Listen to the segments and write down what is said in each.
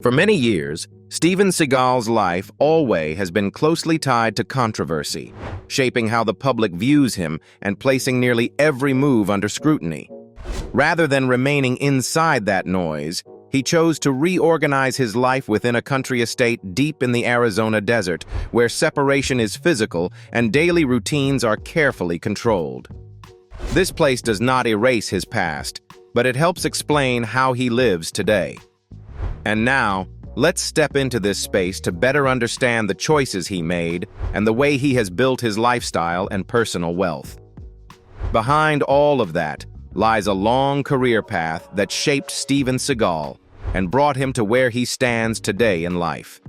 For many years, Steven Seagal's life always has been closely tied to controversy, shaping how the public views him and placing nearly every move under scrutiny. Rather than remaining inside that noise, he chose to reorganize his life within a country estate deep in the Arizona desert, where separation is physical and daily routines are carefully controlled. This place does not erase his past, but it helps explain how he lives today. And now, let's step into this space to better understand the choices he made and the way he has built his lifestyle and personal wealth. Behind all of that lies a long career path that shaped Steven Seagal and brought him to where he stands today in life.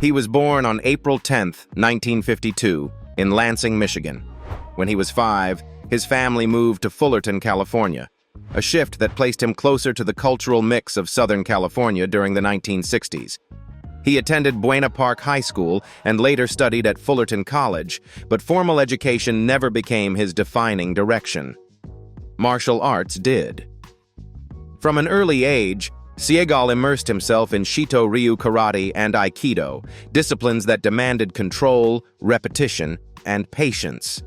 He was born on April 10, 1952, in Lansing, Michigan. When he was 5, his family moved to Fullerton, California, a shift that placed him closer to the cultural mix of Southern California during the 1960s. He attended Buena Park High School and later studied at Fullerton College, but formal education never became his defining direction. Martial arts did. From an early age, Seagal immersed himself in Shito-Ryu karate and Aikido, disciplines that demanded control, repetition, and patience.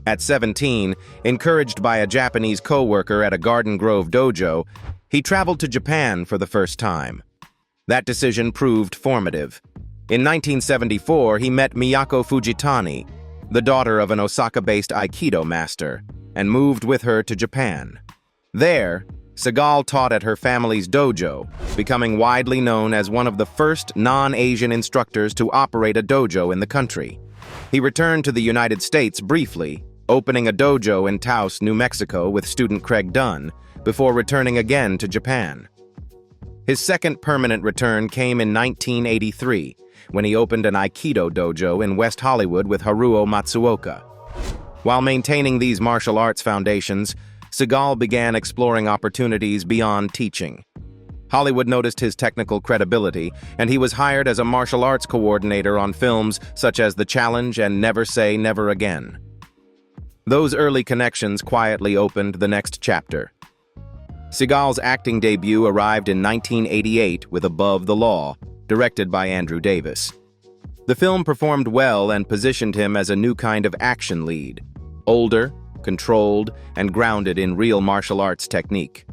At 17, encouraged by a Japanese co-worker at a Garden Grove dojo, he traveled to Japan for the first time. That decision proved formative. In 1974, he met Miyako Fujitani, the daughter of an Osaka-based Aikido master, and moved with her to Japan. There, Seagal taught at her family's dojo, becoming widely known as one of the first non-Asian instructors to operate a dojo in the country. He returned to the United States briefly, opening a dojo in Taos, New Mexico with student Craig Dunn, before returning again to Japan. His second permanent return came in 1983, when he opened an Aikido dojo in West Hollywood with Haruo Matsuoka. While maintaining these martial arts foundations, Seagal began exploring opportunities beyond teaching. Hollywood noticed his technical credibility, and he was hired as a martial arts coordinator on films such as The Challenge and Never Say Never Again. Those early connections quietly opened the next chapter. Seagal's acting debut arrived in 1988 with Above the Law, directed by Andrew Davis. The film performed well and positioned him as a new kind of action lead, older, controlled, and grounded in real martial arts technique.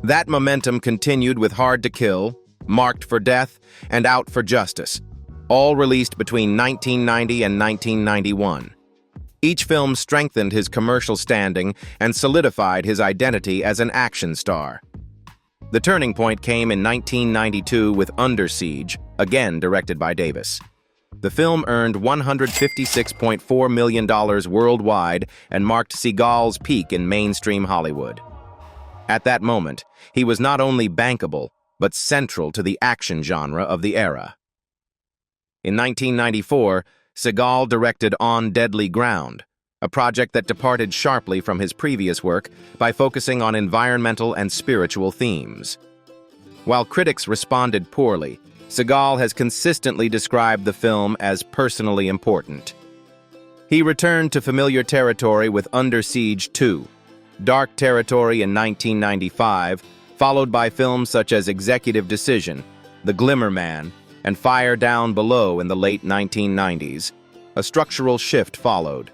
That momentum continued with Hard to Kill, Marked for Death, and Out for Justice, all released between 1990 and 1991. Each film strengthened his commercial standing and solidified his identity as an action star. The turning point came in 1992 with Under Siege, again directed by Davis. The film earned $156.4 million worldwide and marked Seagal's peak in mainstream Hollywood. At that moment, he was not only bankable, but central to the action genre of the era. In 1994, Seagal directed On Deadly Ground, a project that departed sharply from his previous work by focusing on environmental and spiritual themes. While critics responded poorly, Seagal has consistently described the film as personally important. He returned to familiar territory with Under Siege 2, Dark Territory in 1995, followed by films such as Executive Decision, The Glimmer Man, and Fire Down Below in the late 1990s. A structural shift followed.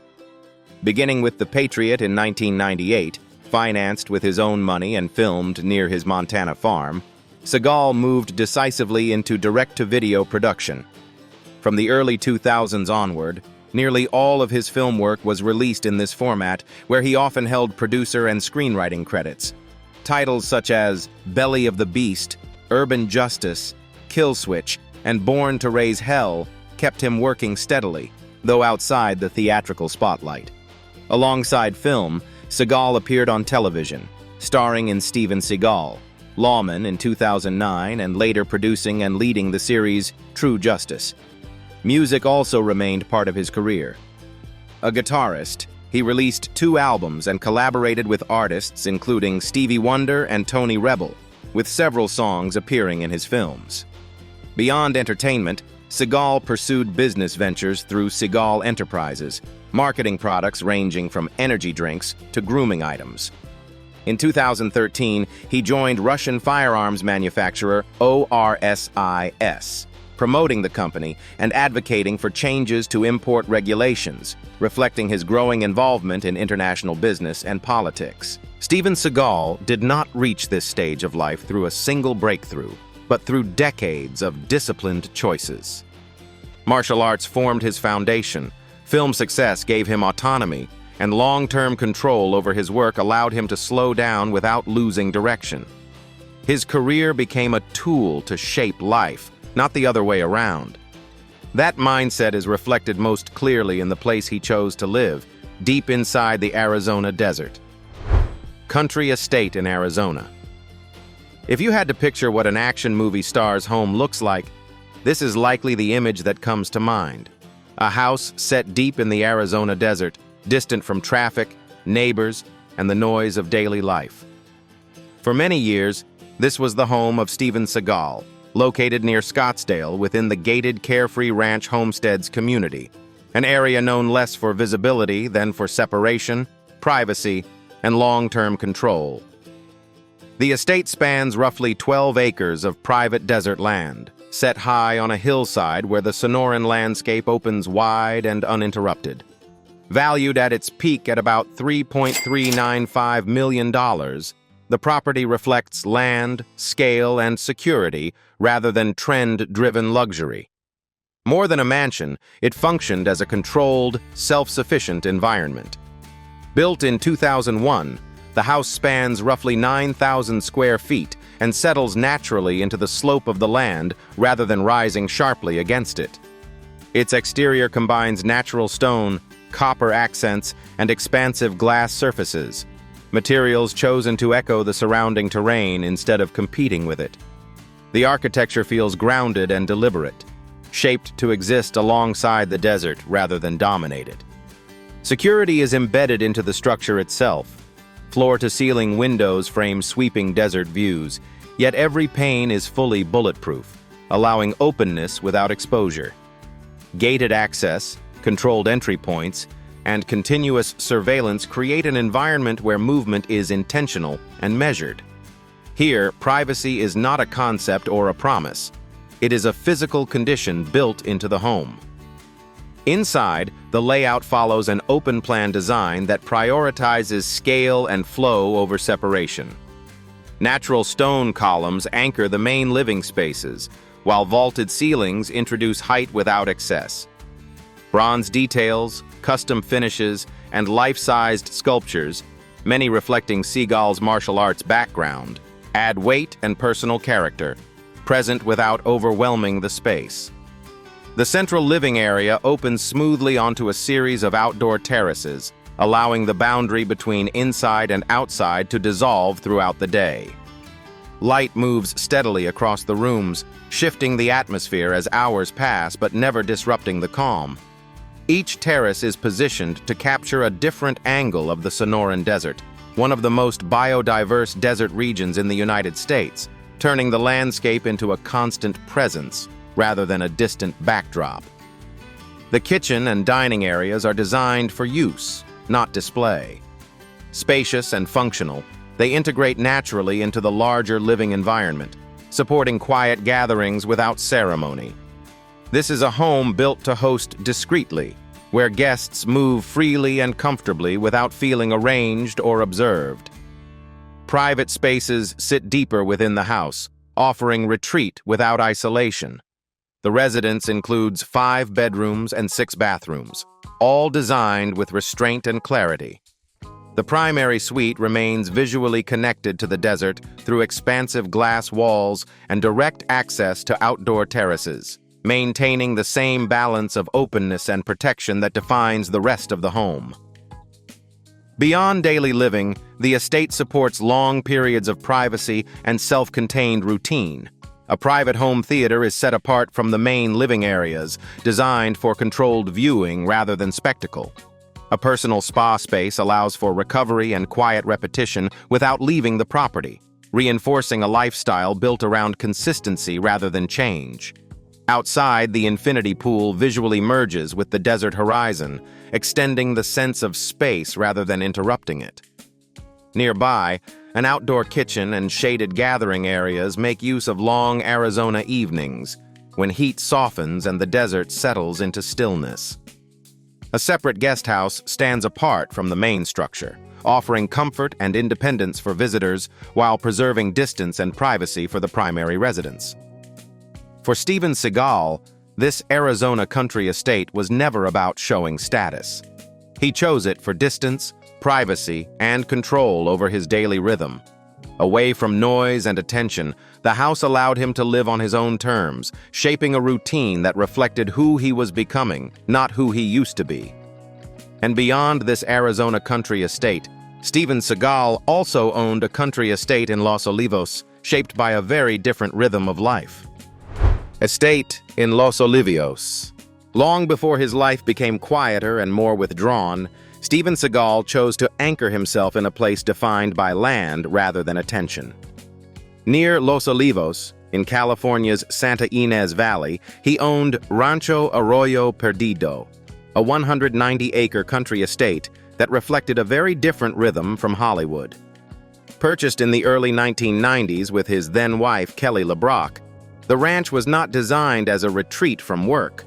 Beginning with The Patriot in 1998, financed with his own money and filmed near his Montana farm, Seagal moved decisively into direct-to-video production. From the early 2000s onward, nearly all of his film work was released in this format, where he often held producer and screenwriting credits. Titles such as Belly of the Beast, Urban Justice, Kill Switch, and Born to Raise Hell kept him working steadily, though outside the theatrical spotlight. Alongside film, Seagal appeared on television, starring in Steven Seagal, Lawman in 2009, and later producing and leading the series True Justice. Music also remained part of his career. A guitarist, he released 2 albums and collaborated with artists including Stevie Wonder and Tony Rebel, with several songs appearing in his films. Beyond entertainment, Seagal pursued business ventures through Seagal Enterprises, marketing products ranging from energy drinks to grooming items. In 2013, he joined Russian firearms manufacturer ORSIS, promoting the company and advocating for changes to import regulations, reflecting his growing involvement in international business and politics. Steven Seagal did not reach this stage of life through a single breakthrough, but through decades of disciplined choices. Martial arts formed his foundation, film success gave him autonomy, and long-term control over his work allowed him to slow down without losing direction. His career became a tool to shape life, not the other way around. That mindset is reflected most clearly in the place he chose to live, deep inside the Arizona desert. Country estate in Arizona. If you had to picture what an action movie star's home looks like, this is likely the image that comes to mind. A house set deep in the Arizona desert, distant from traffic, neighbors, and the noise of daily life. For many years, this was the home of Steven Seagal, located near Scottsdale within the gated Carefree Ranch Homesteads community, an area known less for visibility than for separation, privacy, and long-term control. The estate spans roughly 12 acres of private desert land, set high on a hillside where the Sonoran landscape opens wide and uninterrupted. Valued at its peak at about $3.395 million, the property reflects land, scale, and security rather than trend-driven luxury. More than a mansion, it functioned as a controlled, self-sufficient environment. Built in 2001, the house spans roughly 9,000 square feet and settles naturally into the slope of the land rather than rising sharply against it. Its exterior combines natural stone, copper accents, and expansive glass surfaces, materials chosen to echo the surrounding terrain instead of competing with it. The architecture feels grounded and deliberate, shaped to exist alongside the desert rather than dominate it. Security is embedded into the structure itself. Floor-to-ceiling windows frame sweeping desert views, yet every pane is fully bulletproof, allowing openness without exposure. Gated access, controlled entry points, and continuous surveillance create an environment where movement is intentional and measured. Here, privacy is not a concept or a promise. It is a physical condition built into the home. Inside, the layout follows an open-plan design that prioritizes scale and flow over separation. Natural stone columns anchor the main living spaces, while vaulted ceilings introduce height without excess. Bronze details, custom finishes, and life-sized sculptures, many reflecting Seagal's martial arts background, add weight and personal character, present without overwhelming the space. The central living area opens smoothly onto a series of outdoor terraces, allowing the boundary between inside and outside to dissolve throughout the day. Light moves steadily across the rooms, shifting the atmosphere as hours pass but never disrupting the calm. Each terrace is positioned to capture a different angle of the Sonoran Desert, one of the most biodiverse desert regions in the United States, turning the landscape into a constant presence rather than a distant backdrop. The kitchen and dining areas are designed for use, not display. Spacious and functional, they integrate naturally into the larger living environment, supporting quiet gatherings without ceremony. This is a home built to host discreetly, where guests move freely and comfortably without feeling arranged or observed. Private spaces sit deeper within the house, offering retreat without isolation. The residence includes 5 bedrooms and 6 bathrooms, all designed with restraint and clarity. The primary suite remains visually connected to the desert through expansive glass walls and direct access to outdoor terraces, maintaining the same balance of openness and protection that defines the rest of the home. Beyond daily living, the estate supports long periods of privacy and self-contained routine. A private home theater is set apart from the main living areas, designed for controlled viewing rather than spectacle. A personal spa space allows for recovery and quiet repetition without leaving the property, reinforcing a lifestyle built around consistency rather than change. Outside, the infinity pool visually merges with the desert horizon, extending the sense of space rather than interrupting it. Nearby, an outdoor kitchen and shaded gathering areas make use of long Arizona evenings, when heat softens and the desert settles into stillness. A separate guest house stands apart from the main structure, offering comfort and independence for visitors while preserving distance and privacy for the primary residents. For Steven Seagal, this Arizona country estate was never about showing status. He chose it for distance, privacy, and control over his daily rhythm. Away from noise and attention, the house allowed him to live on his own terms, shaping a routine that reflected who he was becoming, not who he used to be. And beyond this Arizona country estate, Steven Seagal also owned a country estate in Los Olivos, shaped by a very different rhythm of life. Estate in Los Olivos. Long before his life became quieter and more withdrawn, Steven Seagal chose to anchor himself in a place defined by land rather than attention. Near Los Olivos, in California's Santa Ynez Valley, he owned Rancho Arroyo Perdido, a 190-acre country estate that reflected a very different rhythm from Hollywood. Purchased in the early 1990s with his then-wife Kelly LeBrock, the ranch was not designed as a retreat from work,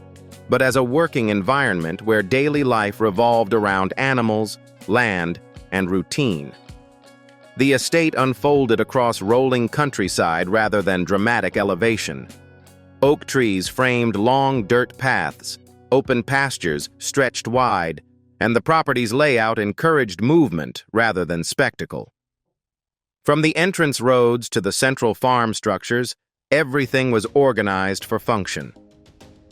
but as a working environment where daily life revolved around animals, land, and routine. The estate unfolded across rolling countryside rather than dramatic elevation. Oak trees framed long dirt paths, open pastures stretched wide, and the property's layout encouraged movement rather than spectacle. From the entrance roads to the central farm structures, everything was organized for function.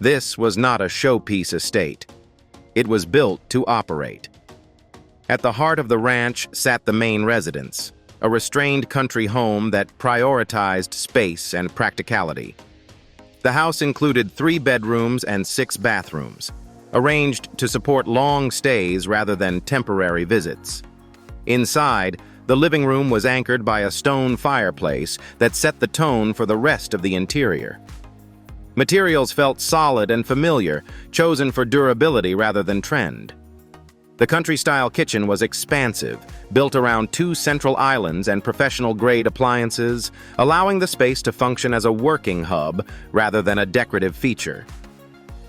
This was not a showpiece estate. It was built to operate. At the heart of the ranch sat the main residence, a restrained country home that prioritized space and practicality. The house included 3 bedrooms and 6 bathrooms, arranged to support long stays rather than temporary visits. Inside, the living room was anchored by a stone fireplace that set the tone for the rest of the interior. Materials felt solid and familiar, chosen for durability rather than trend. The country-style kitchen was expansive, built around 2 central islands and professional-grade appliances, allowing the space to function as a working hub rather than a decorative feature.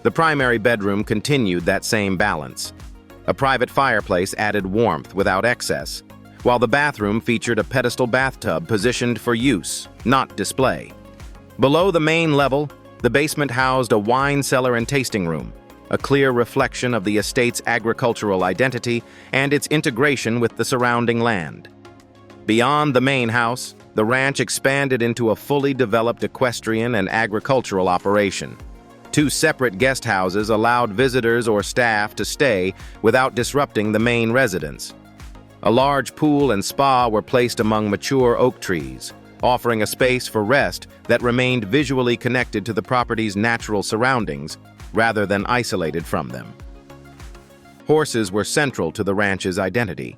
The primary bedroom continued that same balance. A private fireplace added warmth without excess, while the bathroom featured a pedestal bathtub positioned for use, not display. Below the main level, the basement housed a wine cellar and tasting room, a clear reflection of the estate's agricultural identity and its integration with the surrounding land. Beyond the main house, the ranch expanded into a fully developed equestrian and agricultural operation. 2 separate guest houses allowed visitors or staff to stay without disrupting the main residence. A large pool and spa were placed among mature oak trees, offering a space for rest that remained visually connected to the property's natural surroundings rather than isolated from them. Horses were central to the ranch's identity.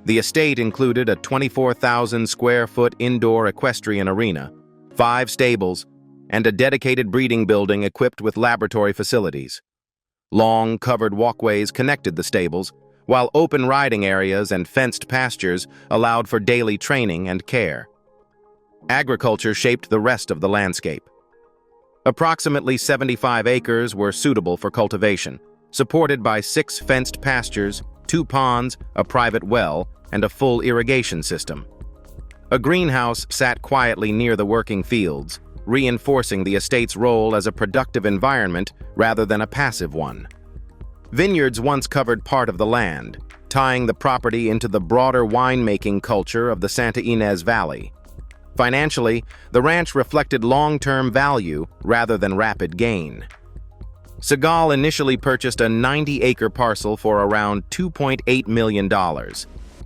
The estate included a 24,000-square-foot indoor equestrian arena, 5 stables, and a dedicated breeding building equipped with laboratory facilities. Long, covered walkways connected the stables, while open riding areas and fenced pastures allowed for daily training and care. Agriculture shaped the rest of the landscape. Approximately 75 acres were suitable for cultivation, supported by 6 fenced pastures, 2 ponds, a private well, and a full irrigation system. A greenhouse sat quietly near the working fields, reinforcing the estate's role as a productive environment rather than a passive one. Vineyards once covered part of the land, tying the property into the broader winemaking culture of the Santa Ynez Valley. Financially, the ranch reflected long-term value rather than rapid gain. Seagal initially purchased a 90-acre parcel for around $2.8 million,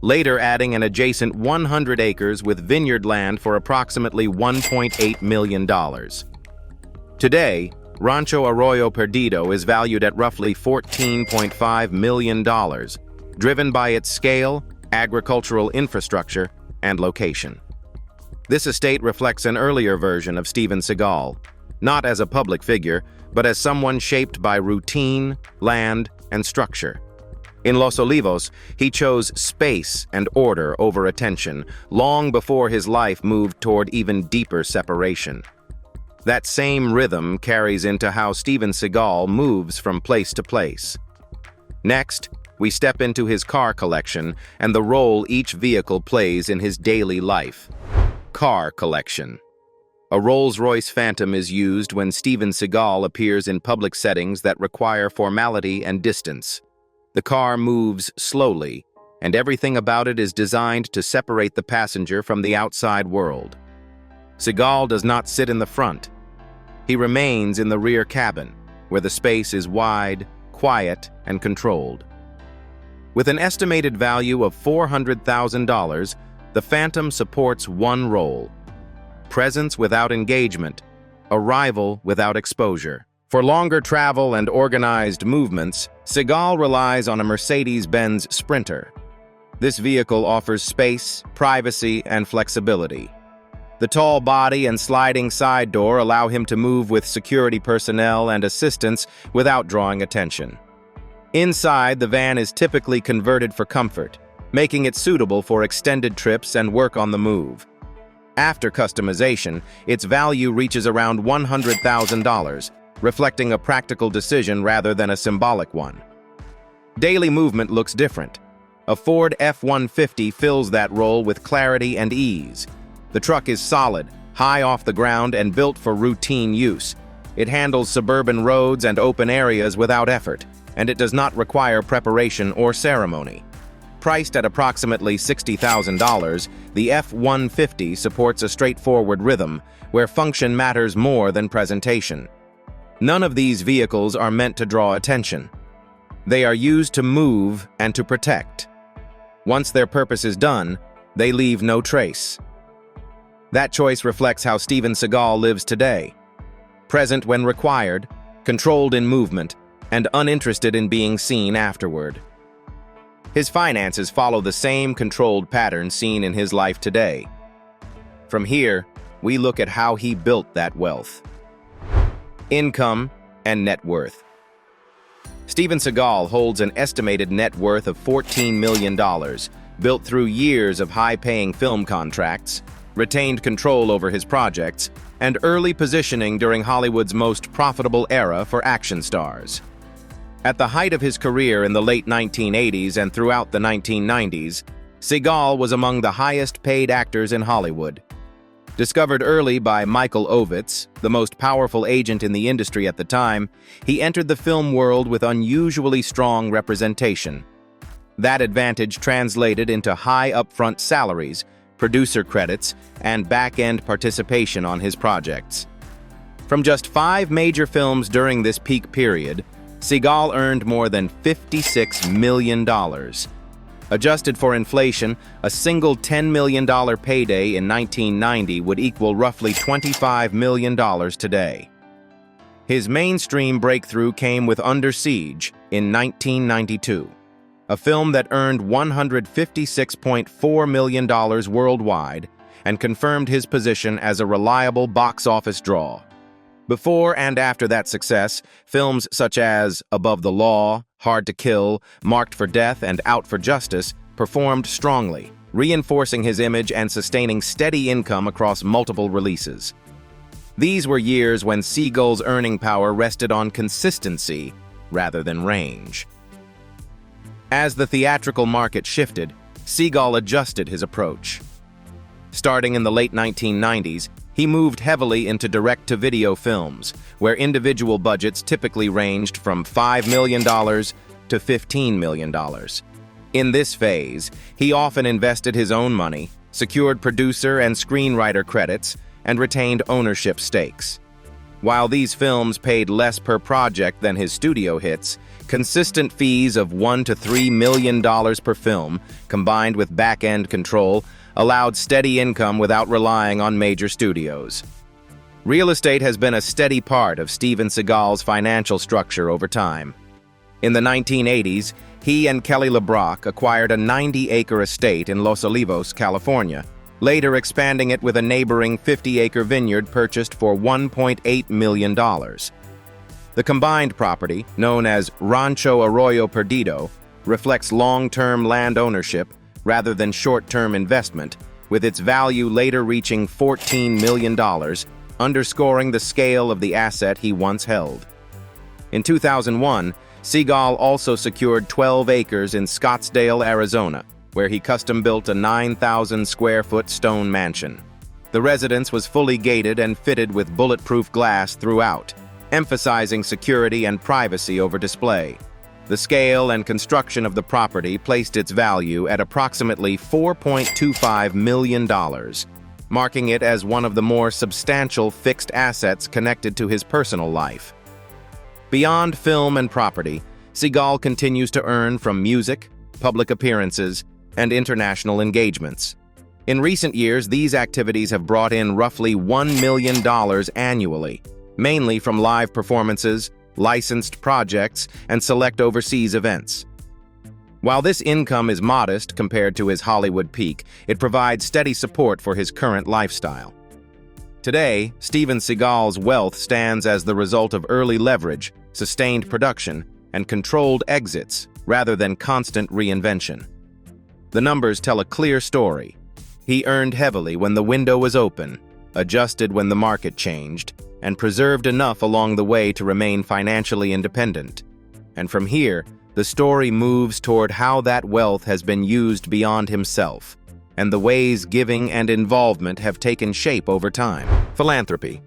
later adding an adjacent 100 acres with vineyard land for approximately $1.8 million. Today, Rancho Arroyo Perdido is valued at roughly $14.5 million, driven by its scale, agricultural infrastructure, and location. This estate reflects an earlier version of Steven Seagal, not as a public figure, but as someone shaped by routine, land, and structure. In Los Olivos, he chose space and order over attention, long before his life moved toward even deeper separation. That same rhythm carries into how Steven Seagal moves from place to place. Next, we step into his car collection and the role each vehicle plays in his daily life. Car collection. A Rolls-Royce Phantom is used when Steven Seagal appears in public settings that require formality and distance. The car moves slowly, and everything about it is designed to separate the passenger from the outside world. Seagal does not sit in the front. He remains in the rear cabin, where the space is wide, quiet, and controlled. With an estimated value of $400,000, the Phantom supports one role: presence without engagement, arrival without exposure. For longer travel and organized movements, Seagal relies on a Mercedes-Benz Sprinter. This vehicle offers space, privacy, and flexibility. The tall body and sliding side door allow him to move with security personnel and assistants without drawing attention. Inside, the van is typically converted for comfort, making it suitable for extended trips and work on the move. After customization, its value reaches around $100,000, reflecting a practical decision rather than a symbolic one. Daily movement looks different. A Ford F-150 fills that role with clarity and ease. The truck is solid, high off the ground, and built for routine use. It handles suburban roads and open areas without effort, and it does not require preparation or ceremony. Priced at approximately $60,000, the F-150 supports a straightforward rhythm where function matters more than presentation. None of these vehicles are meant to draw attention. They are used to move and to protect. Once their purpose is done, they leave no trace. That choice reflects how Steven Seagal lives today: present when required, controlled in movement, and uninterested in being seen afterward. His finances follow the same controlled pattern seen in his life today. From here, we look at how he built that wealth. Income and net worth. Steven Seagal holds an estimated net worth of $14 million, built through years of high-paying film contracts, retained control over his projects, and early positioning during Hollywood's most profitable era for action stars. At the height of his career in the late 1980s and throughout the 1990s, Seagal was among the highest-paid actors in Hollywood. Discovered early by Michael Ovitz, the most powerful agent in the industry at the time, he entered the film world with unusually strong representation. That advantage translated into high upfront salaries, producer credits, and back-end participation on his projects. From just 5 major films during this peak period, Seagal earned more than $56 million. Adjusted for inflation, a single $10 million payday in 1990 would equal roughly $25 million today. His mainstream breakthrough came with Under Siege in 1992, a film that earned $156.4 million worldwide and confirmed his position as a reliable box office draw. Before and after that success, films such as Above the Law, Hard to Kill, Marked for Death, and Out for Justice performed strongly, reinforcing his image and sustaining steady income across multiple releases. These were years when Seagal's earning power rested on consistency rather than range. As the theatrical market shifted, Seagal adjusted his approach. Starting in the late 1990s, he moved heavily into direct-to-video films, where individual budgets typically ranged from $5 million to $15 million. In this phase, he often invested his own money, secured producer and screenwriter credits, and retained ownership stakes. While these films paid less per project than his studio hits, consistent fees of $1 to $3 million per film, combined with back-end control, allowed steady income without relying on major studios. Real estate has been a steady part of Steven Seagal's financial structure over time. In the 1980s, he and Kelly LeBrock acquired a 90-acre estate in Los Olivos, California, later expanding it with a neighboring 50-acre vineyard purchased for $1.8 million. The combined property, known as Rancho Arroyo Perdido, reflects long-term land ownership rather than short-term investment, with its value later reaching $14 million, underscoring the scale of the asset he once held. In 2001, Seagal also secured 12 acres in Scottsdale, Arizona, where he custom-built a 9,000-square-foot stone mansion. The residence was fully gated and fitted with bulletproof glass throughout, emphasizing security and privacy over display. The scale and construction of the property placed its value at approximately $4.25 million, marking it as one of the more substantial fixed assets connected to his personal life. Beyond film and property, Seagal continues to earn from music, public appearances, and international engagements. In recent years, these activities have brought in roughly $1 million annually, mainly from live performances, licensed projects, and select overseas events. While this income is modest compared to his Hollywood peak, it provides steady support for his current lifestyle. Today, Steven Seagal's wealth stands as the result of early leverage, sustained production, and controlled exits rather than constant reinvention. The numbers tell a clear story. He earned heavily when the window was open, adjusted when the market changed, and preserved enough along the way to remain financially independent. And from here, the story moves toward how that wealth has been used beyond himself, and the ways giving and involvement have taken shape over time. Philanthropy.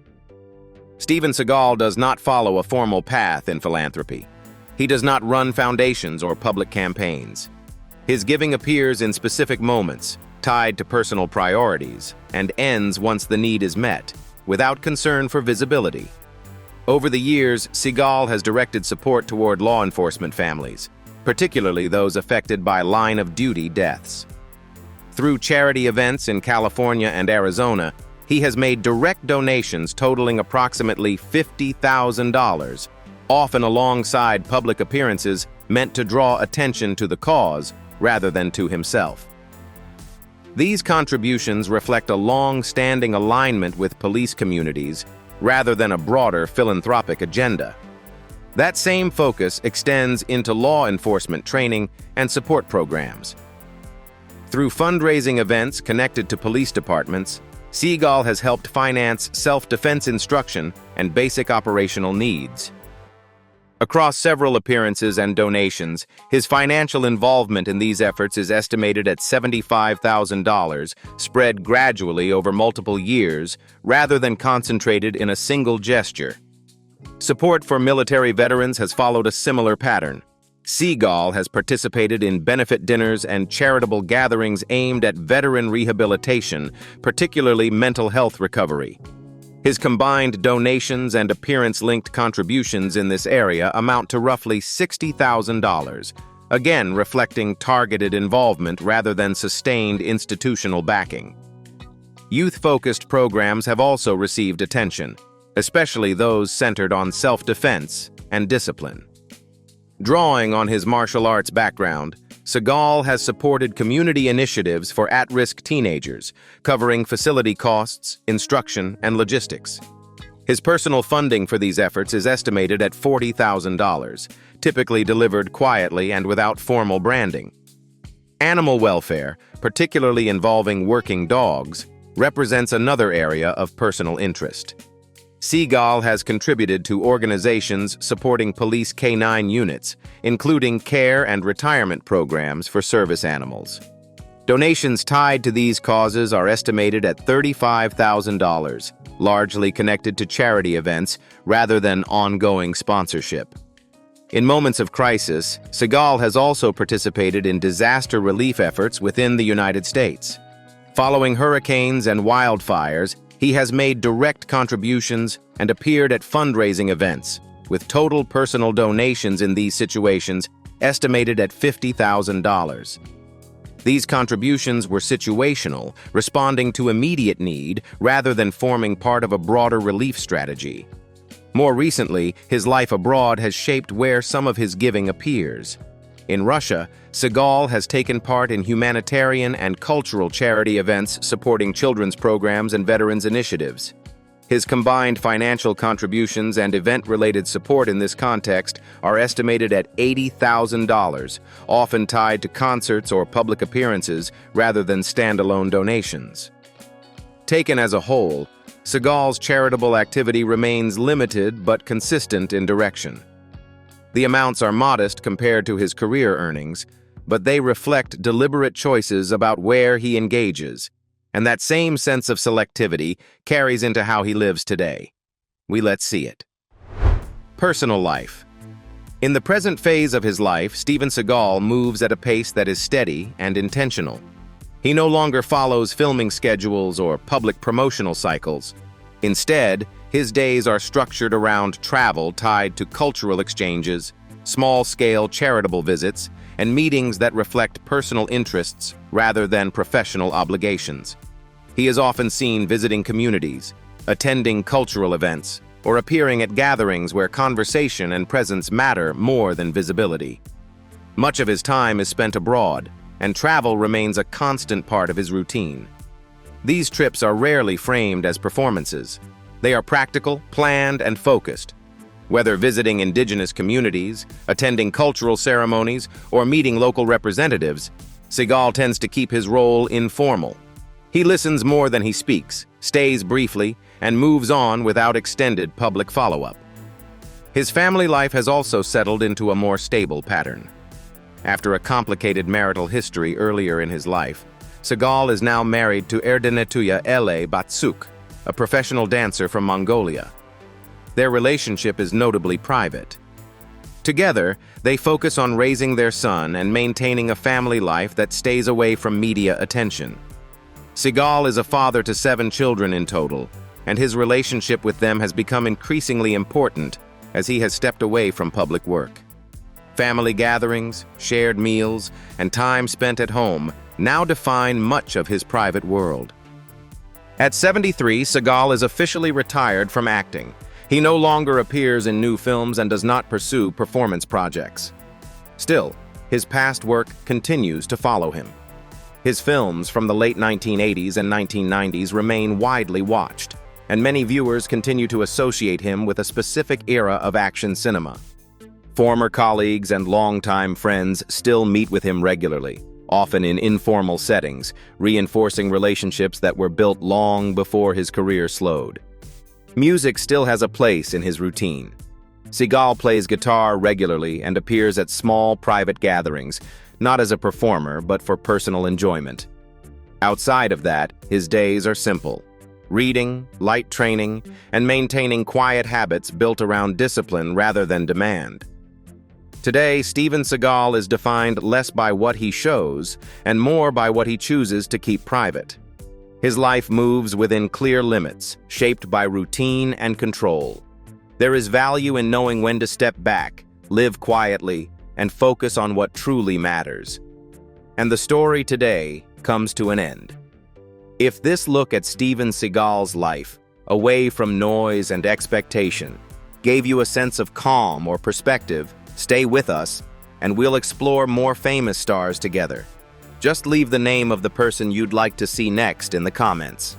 Steven Seagal does not follow a formal path in philanthropy. He does not run foundations or public campaigns. His giving appears in specific moments, tied to personal priorities, and ends once the need is met, without concern for visibility. Over the years, Seagal has directed support toward law enforcement families, particularly those affected by line-of-duty deaths. Through charity events in California and Arizona, he has made direct donations totaling approximately $50,000, often alongside public appearances meant to draw attention to the cause rather than to himself. These contributions reflect a long-standing alignment with police communities rather than a broader philanthropic agenda. That same focus extends into law enforcement training and support programs. Through fundraising events connected to police departments, Seagal has helped finance self-defense instruction and basic operational needs. Across several appearances and donations, his financial involvement in these efforts is estimated at $75,000, spread gradually over multiple years, rather than concentrated in a single gesture. Support for military veterans has followed a similar pattern. Seagal has participated in benefit dinners and charitable gatherings aimed at veteran rehabilitation, particularly mental health recovery. His combined donations and appearance-linked contributions in this area amount to roughly $60,000, again reflecting targeted involvement rather than sustained institutional backing. Youth-focused programs have also received attention, especially those centered on self-defense and discipline. Drawing on his martial arts background, Seagal has supported community initiatives for at-risk teenagers, covering facility costs, instruction, and logistics. His personal funding for these efforts is estimated at $40,000, typically delivered quietly and without formal branding. Animal welfare, particularly involving working dogs, represents another area of personal interest. Seagal has contributed to organizations supporting police canine units, including care and retirement programs for service animals. Donations tied to these causes are estimated at $35,000, largely connected to charity events rather than ongoing sponsorship. In moments of crisis, Seagal has also participated in disaster relief efforts within the United States. Following hurricanes and wildfires, he has made direct contributions and appeared at fundraising events, with total personal donations in these situations estimated at $50,000. These contributions were situational, responding to immediate need rather than forming part of a broader relief strategy. More recently, his life abroad has shaped where some of his giving appears. In Russia, Seagal has taken part in humanitarian and cultural charity events supporting children's programs and veterans initiatives. His combined financial contributions and event-related support in this context are estimated at $80,000, often tied to concerts or public appearances rather than standalone donations. Taken as a whole, Seagal's charitable activity remains limited but consistent in direction. The amounts are modest compared to his career earnings, but they reflect deliberate choices about where he engages, and that same sense of selectivity carries into how he lives today. Let's see it. Personal life. In the present phase of his life, Steven Seagal moves at a pace that is steady and intentional. He no longer follows filming schedules or public promotional cycles. Instead, his days are structured around travel tied to cultural exchanges, small-scale charitable visits, and meetings that reflect personal interests rather than professional obligations. He is often seen visiting communities, attending cultural events, or appearing at gatherings where conversation and presence matter more than visibility. Much of his time is spent abroad, and travel remains a constant part of his routine. These trips are rarely framed as performances. They are practical, planned, and focused. Whether visiting indigenous communities, attending cultural ceremonies, or meeting local representatives, Seagal tends to keep his role informal. He listens more than he speaks, stays briefly, and moves on without extended public follow-up. His family life has also settled into a more stable pattern. After a complicated marital history earlier in his life, Seagal is now married to Erdenetüye Ele Batsuk, a professional dancer from Mongolia. Their relationship is notably private. Together, they focus on raising their son and maintaining a family life that stays away from media attention. Seagal is a father to 7 children in total, and his relationship with them has become increasingly important as he has stepped away from public work. Family gatherings, shared meals, and time spent at home now define much of his private world. At 73, Seagal is officially retired from acting. He no longer appears in new films and does not pursue performance projects. Still, his past work continues to follow him. His films from the late 1980s and 1990s remain widely watched, and many viewers continue to associate him with a specific era of action cinema. Former colleagues and longtime friends still meet with him regularly, often in informal settings, reinforcing relationships that were built long before his career slowed. Music still has a place in his routine. Seagal plays guitar regularly and appears at small private gatherings, not as a performer, but for personal enjoyment. Outside of that, his days are simple: reading, light training, and maintaining quiet habits built around discipline rather than demand. Today, Steven Seagal is defined less by what he shows and more by what he chooses to keep private. His life moves within clear limits, shaped by routine and control. There is value in knowing when to step back, live quietly, and focus on what truly matters. And the story today comes to an end. If this look at Steven Seagal's life, away from noise and expectation, gave you a sense of calm or perspective, stay with us, and we'll explore more famous stars together. Just leave the name of the person you'd like to see next in the comments.